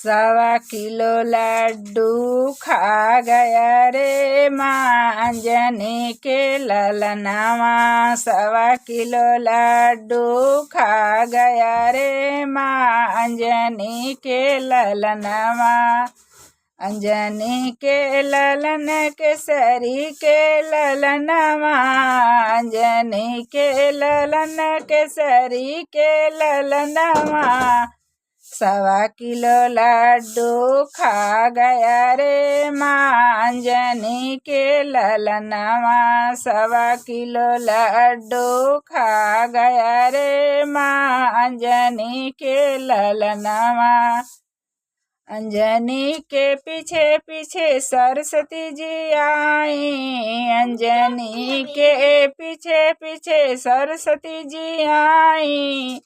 1.25 kilo Laddu खा गया रे माँ अंजनी के ललनावा। 1.25 किलो लड्डू खा गया रे माँ अंजनी के ललनावा। अंजनी के ललन केसरी के ललनावा। अंजनी के ललन केसरी के ललनावा। 1.25 किलो लड्डू खा गया रे माँ अंजनी के ललनावा। 1.25 किलो लड्डू खा गया रे माँ अंजनी के ललनावा। अंजनी के पीछे पीछे सरस्वती जी आई। अंजनी के पीछे पीछे सरस्वती जी आई।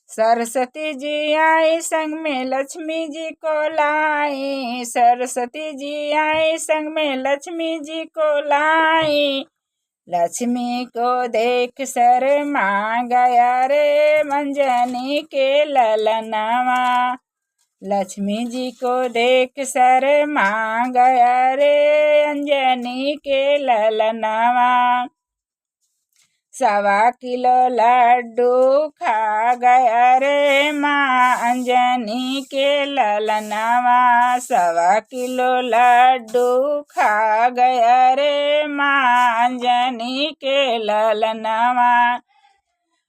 सरस्वती जी आई संग में लक्ष्मी जी को लाई। सरस्वती जी आई संग में लक्ष्मी जी को लाई। लक्ष्मी को देख शर्मा गया रे अंजनी के ललनावा। लक्ष्मी जी को देख शर्मा गया रे अंजनी के ललनावा। 1.25 किलो लड्डू खा गया रे माँ अंजनी के ललनावा। 1.25 किलो लड्डू खा गया रे माँ अंजनी के ललनावा।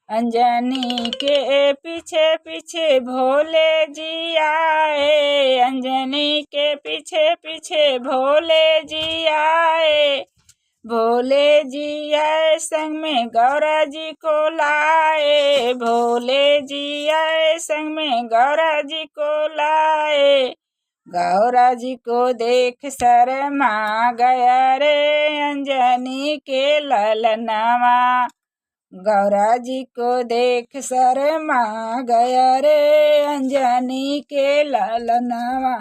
अंजनी के पीछे पीछे भोले जी आए। अंजनी के पीछे पीछे भोले जी आए। भोले जी आए संग में गौरा जी को लाए। भोले जी आए संग में गौरा जी को लाए। गौरा जी को देख शर्मा गया रे अंजनी के ललनावा। गौरा जी को देख शर्मा गया रे अंजनी के ललनावा।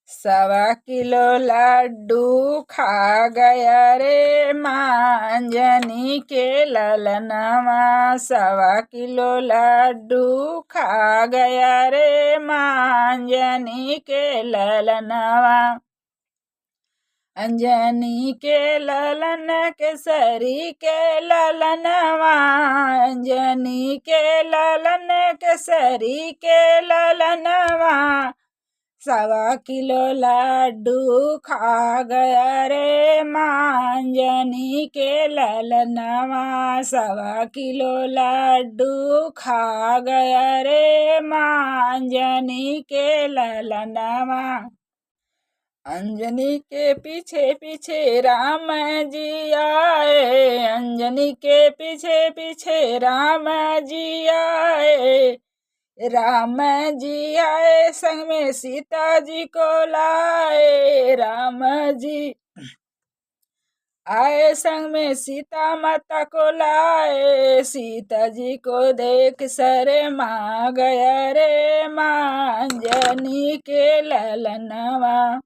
1.25 किलो लड्डू खा गया रे माँ अंजनी के ललनावा। 1.25 किलो लड्डू खा गया रे माँ अंजनी के ललनावा। अंजनी के ललन केसरी के ललनावा। अंजनी के ललन केसरी के ललनावा। 1.25 किलो लड्डू खा गया रे माँ अंजनी के ललनावा। 1.25 किलो लड्डू खा गया रे माँ अंजनी के ललनावा। अंजनी के पीछे पीछे राम जी आए। अंजनी के पीछे पीछे राम जी आए। राम जी आए संग में सीता जी को लाए। राम जी आए संग में सीता माता को लाए। सीता जी को देख शर्मा गया रे माँ अंजनी के ललनावा।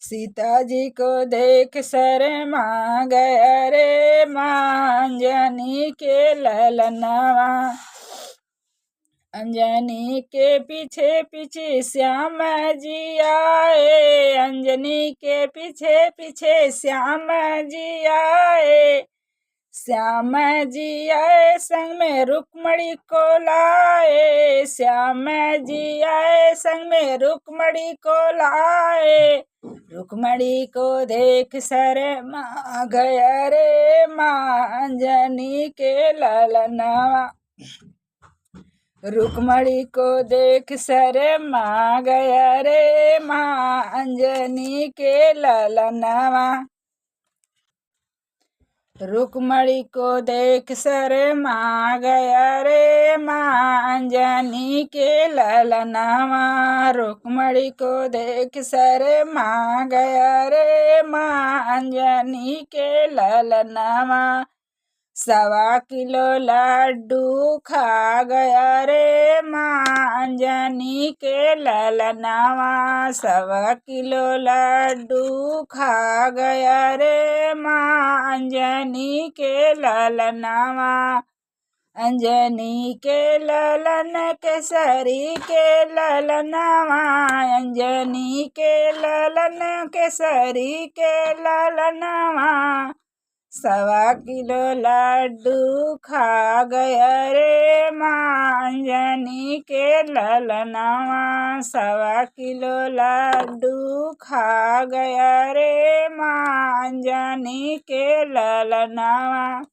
सीता जी को देख शर्मा गया रे माँ अंजनी के ललनावा। अंजनी के पीछे पीछे श्याम जी आए। अंजनी के पीछे पीछे श्याम जी आए। श्याम जी आए संग में रुक्मणी को लाए। श्याम जी आए संग में रुक्मणी को लाए। रुक्मणी को देख शर्मा गया रे माँ अंजनी के ललनावा। रुक्मणी को देख शर्मा गया रे माँ अंजनी के ललनावा। रुक्मणी को देख शर्मा गया रे माँ अंजनी के ललनावा। रुक्मणी को देख शर्मा गया रे माँ अंजनी के ललनावा। 1.25 किलो लड्डू खा गया रे माँ अंजनी के ललनावा। 1.25 किलो लड्डू खा गया रे माँ अंजनी के ललनावा। अंजनी के ललन केसरी के ललनवा, अंजनी के ललन केसरी के ललनवा, 1.25 किलो लड्डू खा गया रे माँ, अंजनी के ललनवा, 1.25 किलो लड्डू खा गया रे माँ, अंजनी के ललनवा।